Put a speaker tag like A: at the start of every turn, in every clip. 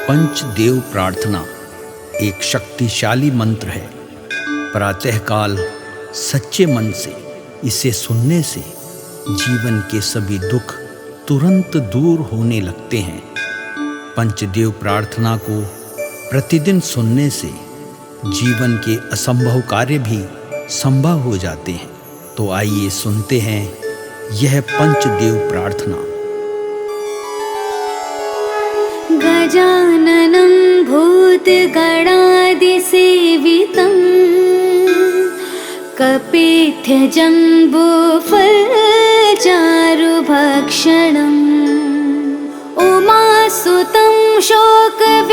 A: पंचदेव प्रार्थना एक शक्तिशाली मंत्र है। प्रातःकाल सच्चे मन से इसे सुनने से जीवन के सभी दुख तुरंत दूर होने लगते हैं। पंचदेव प्रार्थना को प्रतिदिन सुनने से जीवन के असंभव कार्य भी संभव हो जाते हैं। तो आइए सुनते हैं यह पंचदेव प्रार्थना।
B: गजाननं भूतगणादिसेवितं कपित्थजम्बूफलचारुभक्षणम् उमासुतं शोकविनाशकारकम्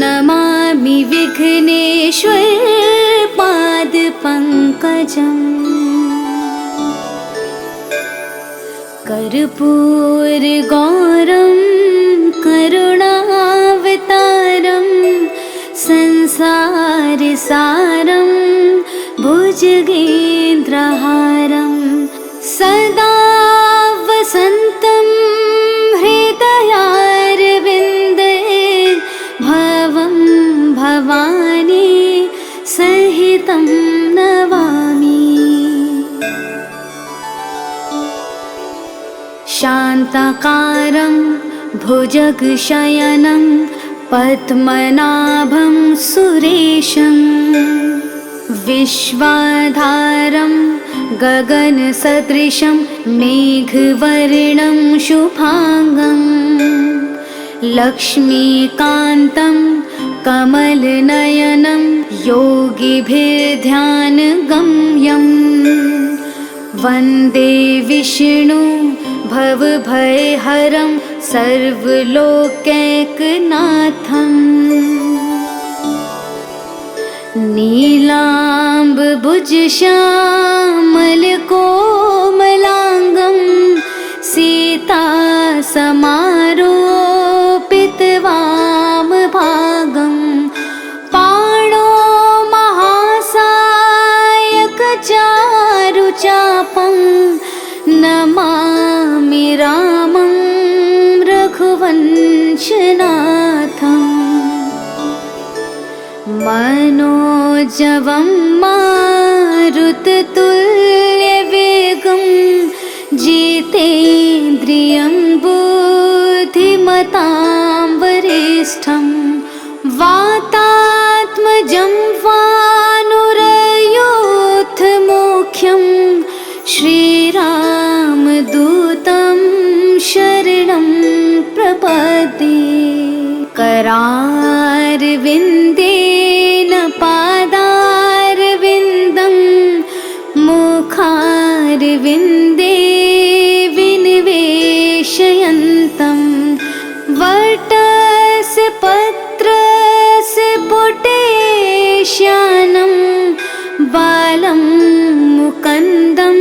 B: नमामि विघ्नेश्वरपादपङ्कजम्। कर्पूरगौरं करुणावतारं संसारसारं भुजगेन्द्रहारं सदा वसन्तं हृदयारविन्दे भवं भवानी सहितं नमामि। शान्ताकारं भुजगशयनं पद्मनाभं सुरेशं विश्वाधारं गगनसदृशं मेघवर्णं शुभांगं लक्ष्मीकान्तं कमलनयनं योगिभिर्ध्यानगम्यं वन्दे विष्णु भवभयहरं सर्वलोकैकनाथम्। नीलाम्बुजश्यामलकोमलाङ्गं सीतासमारोपितवामभागं पाणो महासायकचारुचापं नमामि रामं रघुवंशनाथम्। मनोजवं मारुततुल्यवेगं जितेन्द्रियं बुद्धिमतां वरिष्ठं वातात्मजं वानुरयूथमुख्यं श्रीरामदूतं शरणं प्रपद्ये। करारविन्देन पादारविन्दं मुखारविन्दे विनिवेशयन्तं वटस्य पत्रस्य पुटेश्यानं बालं मुकुन्दं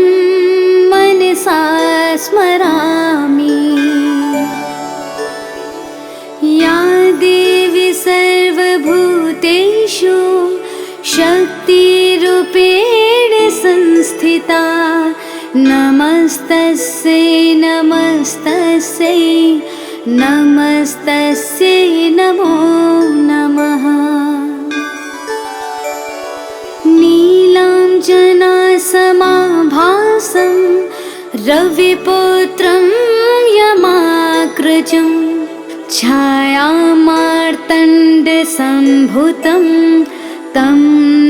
B: मनसा स्मरामि। या देवी सर्वभूतेषु शक्तिरूपेण संस्थिता नमस्तस्यै नमस्तस्यै नमस्तस्यै नमो नमः। नीलाञ्जनासमाभासं रविपुत्रं यमाग्रजं छायामार्तण्डसम्भुतं तं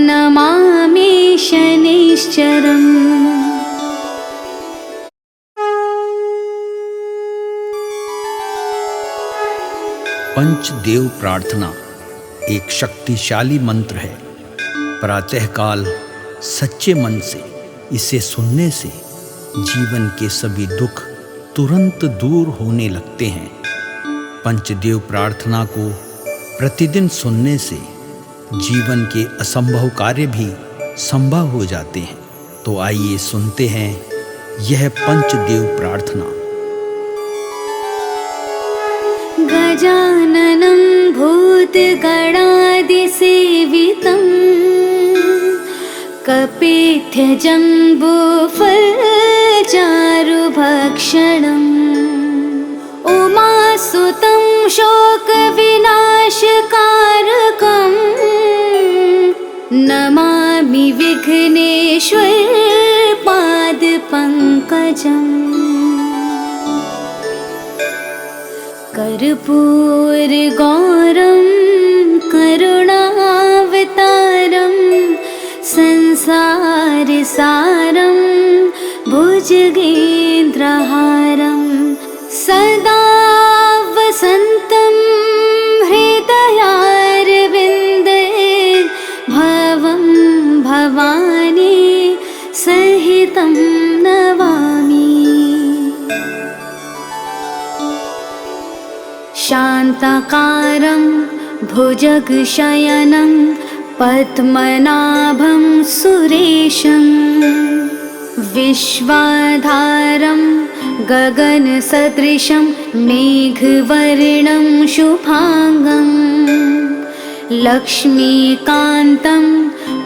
B: नमामि शनैश्चरम्।
A: पंचदेव प्रार्थना एक शक्तिशाली मंत्र है। प्रातःकाल सच्चे मन से इसे सुनने से जीवन के सभी दुख तुरंत दूर होने लगते हैं। पंचदेव प्रार्थना को प्रतिदिन सुनने से जीवन के असंभव कार्य भी संभव हो जाते हैं। तो आइए सुनते हैं यह पंचदेव प्रार्थना।
B: गजाननं भूतगणादिसेवितं कपित्थजम्बूफलचारुभक्षणम् उमासुतं शोकविनाशकारकम् नमामि विघ्नेश्वर पादपङ्कजम्। कर्पूरगौरं करुणावतारं संसारसारं भुजगेन्द्रहारं सदा वसन्तं हृदयारविन्दे भवं भवानी सहितं नमामि। शान्ताकारं भुजगशयनं पद्मनाभं सुरेशं विश्वाधारं गगनसदृशं मेघवर्णं शुभांगं लक्ष्मीकान्तं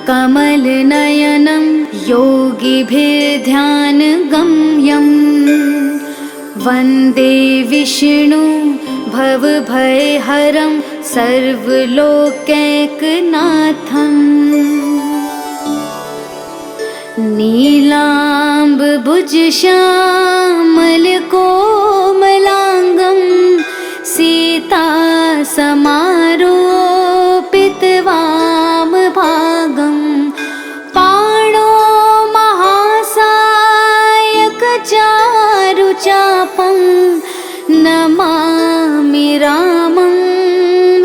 B: कमलनयनं योगिभिर्ध्यानगम्यं वन्दे विष्णु भवभयहरं सर्वलोकैकनाथम्। नीलाम्बुजश्यामलकोमलाङ्गं सीतासमारोपितवामभागं पाणो महासायकचारुचापं नमामि रामं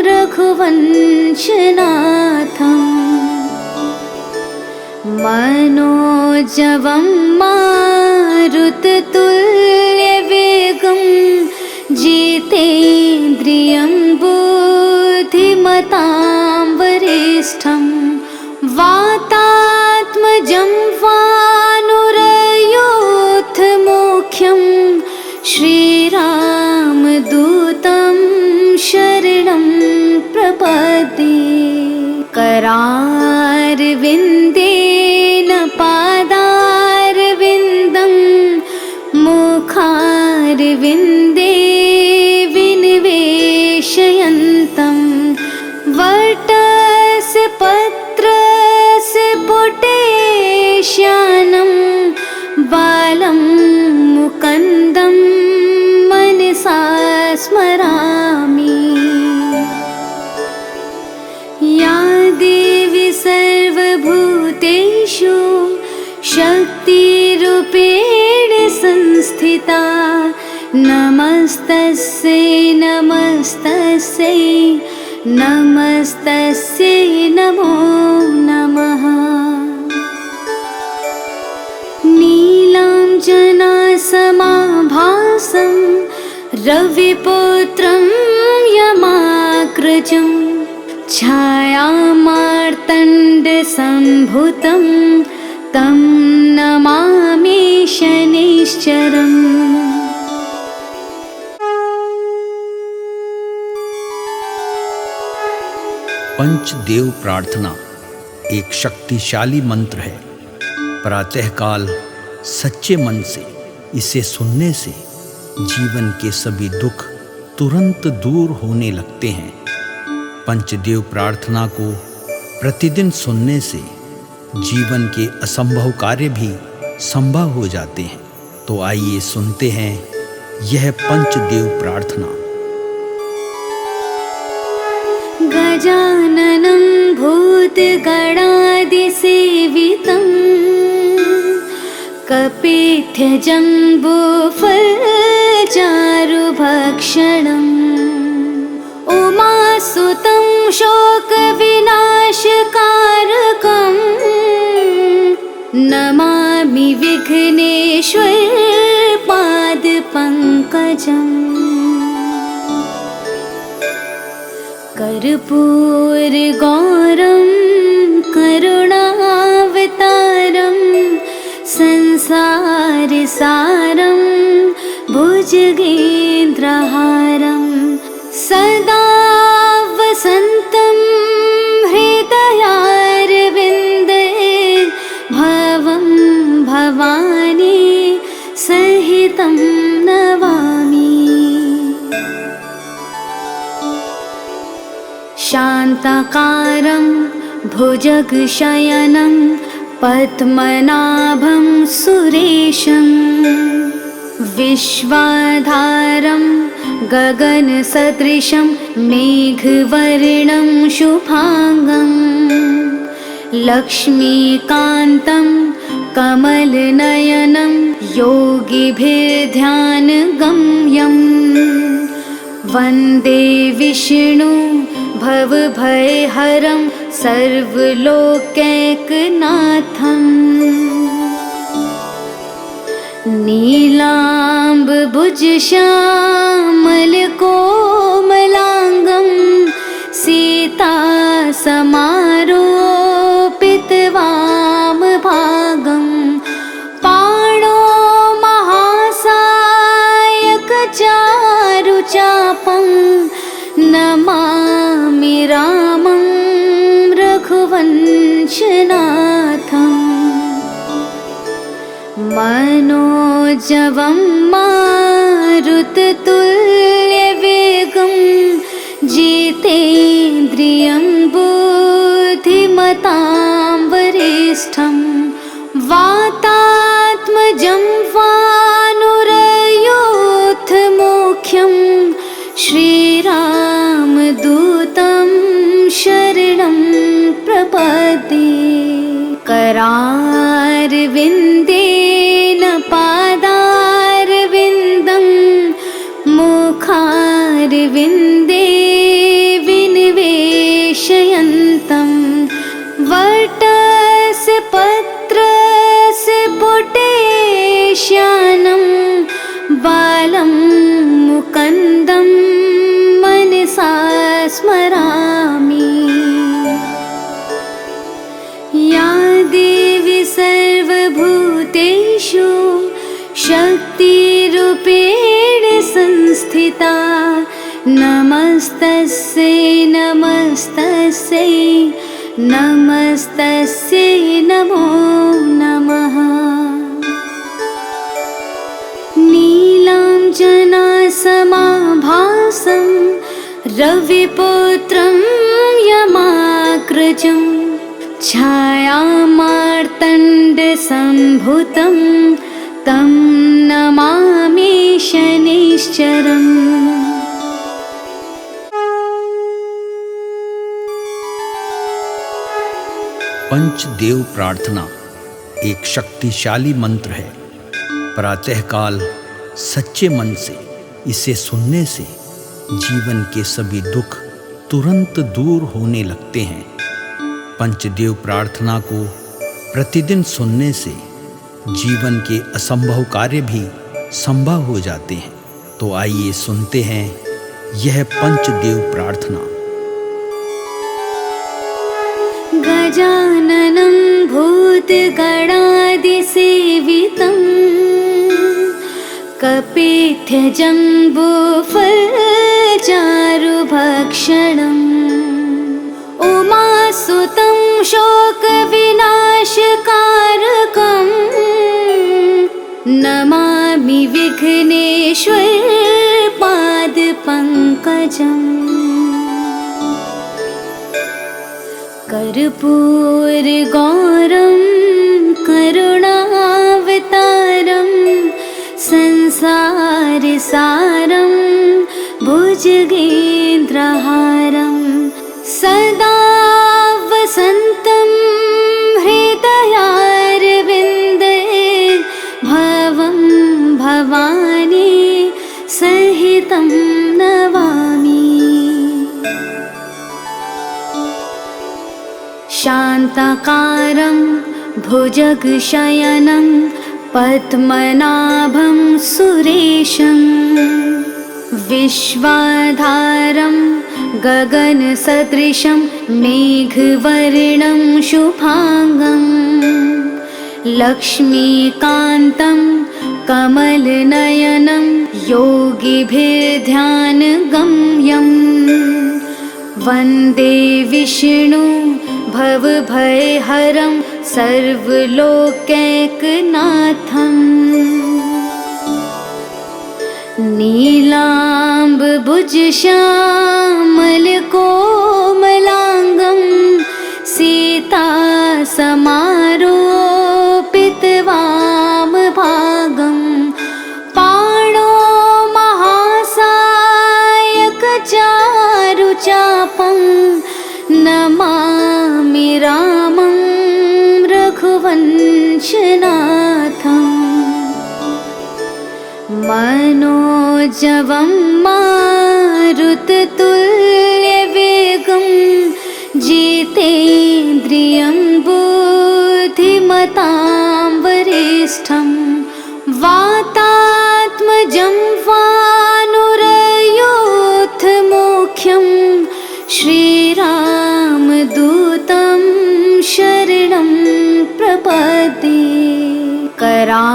B: रघुवंशनाथम्। मनोजवं मारुततुल्यवेगं जितेन्द्रियं बुद्धिमतां वरिष्ठं वातात्मजं वानुरयोधमुख्यं श्रीरामदूतं शरणं प्रपद्ये। करारविन्देन पादारविन्दं मुखारविन्दे विनिवेशयन्तं वटस्य पत्रस्य पुटेश्यानं बालं मुकुन्दं मनसा स्मरामि। या देवी सर्वभूतेषु शक्तिरूपेण संस्थिता नमस्तस्यै नमस्तस्यै नमस्तस्यै नमो नमः। नीलाञ्जनासमाभासं रविपुत्रं यमाग्रजं छायामार्तण्डसम्भुतं तं नमामि शनैश्चरम्।
A: पंचदेव प्रार्थना एक शक्तिशाली मंत्र है। प्रातःकाल सच्चे मन से इसे सुनने से जीवन के सभी दुख तुरंत दूर होने लगते हैं। पंचदेव प्रार्थना को प्रतिदिन सुनने से जीवन के असंभव कार्य भी संभव हो जाते हैं। तो आइए सुनते हैं यह पंचदेव प्रार्थना।
B: गजाननं भूतगणादिसेवितं कपित्थजम्बूफलचारुभक्षणम् उमासुतं शोकविनाशकारकम् नमामि विघ्नेश्वर पादपङ्कजम्। कर्पूरगौरं करुणावतारं संसारसारं भुजगेन्द्रहारं सदा वसन्तं हृदयारविन्दे भवं भवानी सहितं नमामि। शान्ताकारं भुजगशयनं पद्मनाभं सुरेशं विश्वाधारं गगनसदृशं मेघवर्णं शुभांगं लक्ष्मीकान्तं कमलनयनं योगिभिर्ध्यानगम्यं वन्दे विष्णु भवभयहरं सर्वलोकैकनाथम् नीलाम्बुजश्यामलकोमलाङ्गं सीतासमारोपितवामभागं पाणो महासायकचारुचापं नमामि रामं रघुवंशनाथम् मनोजवं मारुततुल्यवेगं जितेन्द्रियं बुद्धिमतां वरिष्ठं वातात्मजं वानुरयूथमुख्यं श्रीरामदूतं शरणं प्रपद्ये करारविन्देन पादारविन्दं मुखारविन्दे विनिवेशयन्तं वटस्य पत्रस्य पुटेश्यानं बालं मुकुन्दं मनसा स्मरामि। या देवी सर्वभूतेषु शक्तिरूपेण संस्थिता नमस्तस्यै नमस्तस्यै नमस्तस्यै नमो नमः। नीलाञ्जनासमाभासं रविपुत्रं यमाग्रजं छायामार्तण्डसम्भुतं तं नमामि शनैश्चरम्।
A: पंचदेव प्रार्थना एक शक्तिशाली मंत्र है। प्रातःकाल सच्चे मन से इसे सुनने से जीवन के सभी दुख तुरंत दूर होने लगते हैं। पंचदेव प्रार्थना को प्रतिदिन सुनने से जीवन के असंभव कार्य भी संभव हो जाते हैं। तो आइए सुनते हैं यह पंचदेव प्रार्थना।
B: गजाननं भूतगणादिसेवितं कपित्थजम्बूफलचारुभक्षणम् उमासुतं शोकविनाशकारकं नमामि विघ्नेश्वर पादपङ्कजम्। कर्पूरगौरं करुणावतारं संसारसारं भुजगेन्द्रहारं सदा वसन्तं हृदयारविन्दे भवं भवानी सहितं नमामि। शान्ताकारं भुजगशयनं पद्मनाभं सुरेशं विश्वाधारं गगनसदृशं मेघवर्णं शुभांगं लक्ष्मीकान्तं कमलनयनं योगिभिर्ध्यानगम्यं वन्दे विष्णु भवभयहरं सर्वलोकैकनाथम्। नीलाम्ब भुजश्यामलकोमलाङ्गं सीता समारोपितवामभागं पाणो महासायकचारुचापं नमामि रामं रघुवंशनाथम् मनोजवं मारुततुल्यवेगं जितेन्द्रियं बुद्धिमतां वरिष्ठं वातात्मजं वानुरयोधमुख्यं श्रीरामदूतं शरणं प्रपद्ये करारविन्देन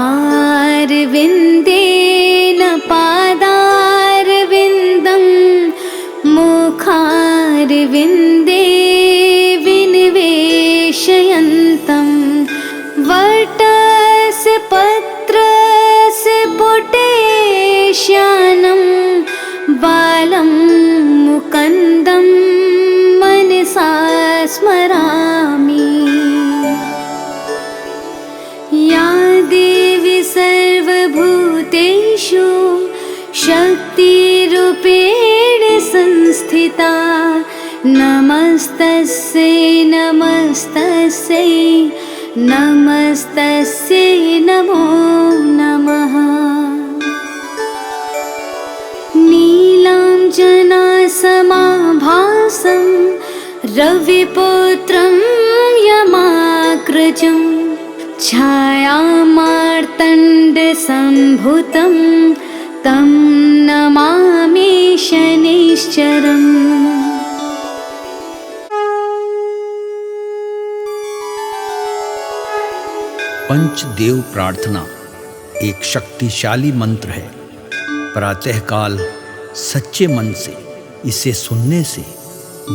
B: पादारविन्दं मुखारविन्दे विनिवेशयन्तं वटस्य पत्रस्य पुटेश्यानं बालं मुकुन्दं मनसा स्मरामि। या देवी सर्वभूतेषु शक्तिरूपेण संस्थिता नमस्तस्यै नमस्तस्यै नमस्तस्यै नमो नमः। नीलाञ्जनासमाभासं रविपुत्रं यमाग्रजं छायामार्तण्डसम्भुतं तं नमामि शनैश्चरम्।
A: पंचदेव प्रार्थना एक शक्तिशाली मंत्र है। प्रातःकाल सच्चे मन से इसे सुनने से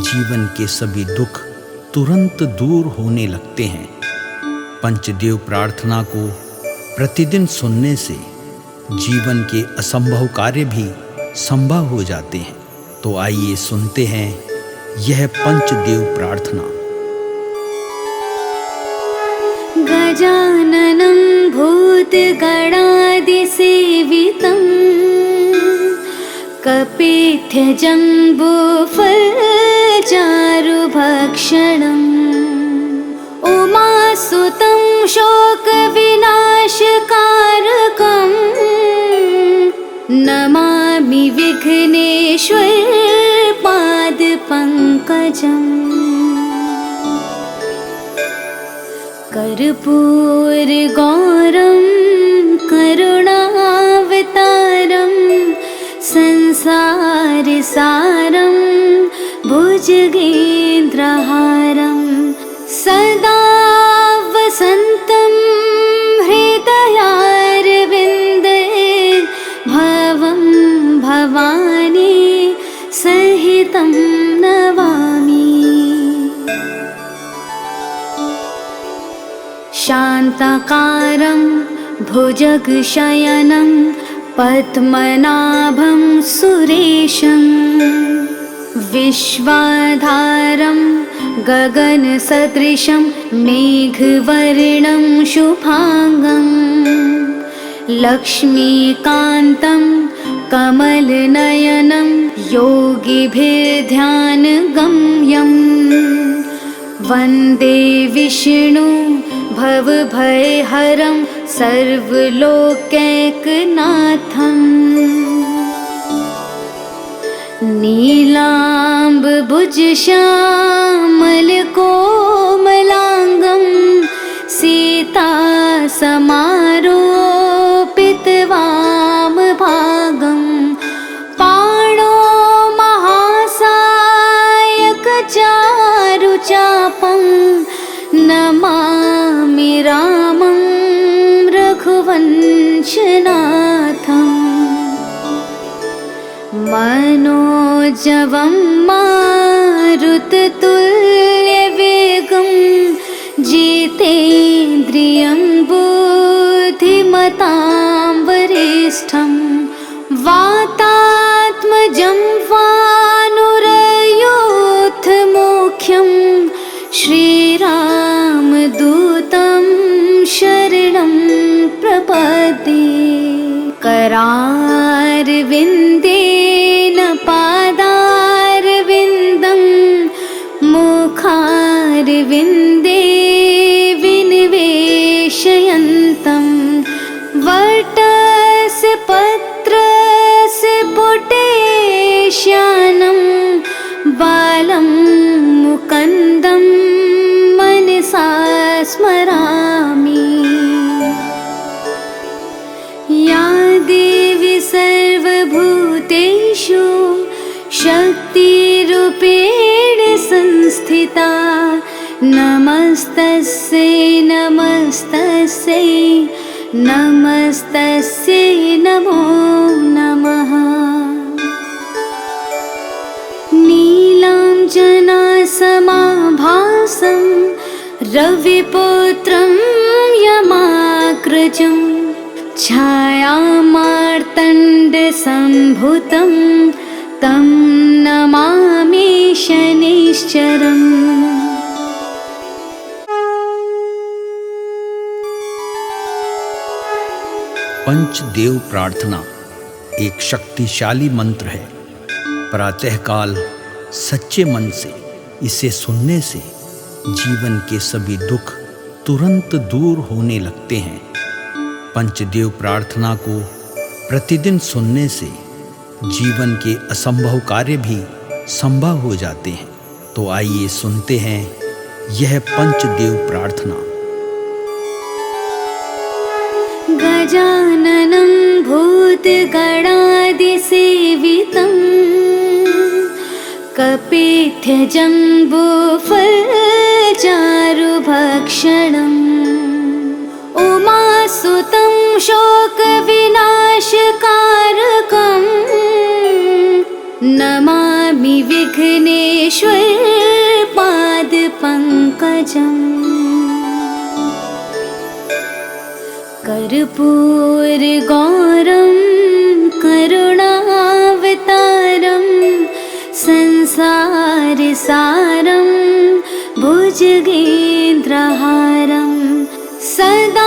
A: जीवन के सभी दुख तुरंत दूर होने लगते हैं। पंचदेव प्रार्थना को प्रतिदिन सुनने से जीवन के असंभव कार्य भी संभव हो जाते हैं। तो आइए सुनते हैं यह पंचदेव प्रार्थना।
B: गजाननं भूतगणादिसेवितं कपित्थजम्बूफलचारुभक्षणम् उमासुतं शोकविनाशकारकं नमामि विघ्नेश्वर पादपङ्कजम्। कर्पूरगौरं करुणावतारं संसारसारं भुजगेन्द्रहारं सदा वसन्तं हृदयारविन्दे भवं भवानी सहितं नमामि। शान्ताकारं भुजगशयनं पद्मनाभं सुरेशं विश्वाधारं गगनसदृशं मेघवर्णं शुभांगं लक्ष्मीकान्तं कमलनयनं योगिभिर्ध्यानगम्यं वन्दे विष्णु भवभयहरं सर्वलोकैकनाथम्। नीलाम्बुजश्यामलकोमलाङ्गं सीता समारोपितवामभागं पाणो महासायकचारुचापं नमामि रामं रघुवंशनाथम्। मनोजवं मारुततुल्यवेगं जितेन्द्रियं बुद्धिमतां वरिष्ठं वातात्मजं प्रपद्ये करारविन्देन पादारविन्दं मुखारविन्दे विनिवेशयन्तं वटस्य पत्रस्य पुटेश्यानं बालं मुकुन्दं मनसा स्मरामि। या देवी सर्वभूतेषु शक्तिरूपेण संस्थिता नमस्तस्यै नमस्तस्यै नमस्तस्यै नमो नमः। नीलाञ्जनासमाभासं रविपुत्रं यमाग्रजं छायामार्तण्डसम्भुतं तं नमामि शनैश्चरम्।
A: पंचदेव प्रार्थना एक शक्तिशाली मंत्र है। प्रातःकाल सच्चे मन से इसे सुनने से जीवन के सभी दुख तुरंत दूर होने लगते हैं। पंचदेव प्रार्थना को प्रतिदिन सुनने से जीवन के असंभव कार्य भी संभव हो जाते हैं। तो आइए सुनते हैं यह पंचदेव प्रार्थना।
B: गजाननं भूतगणादिसेवितं कपित्थजम्बूफलचारुभक्षणम् उमासुतं शोकविनाशकारकं नमामि विघ्नेश्वर पादपङ्कजम्। कर्पूरगौरं करुणावतारं संसारसारं भुजगेन्द्रहारं सदा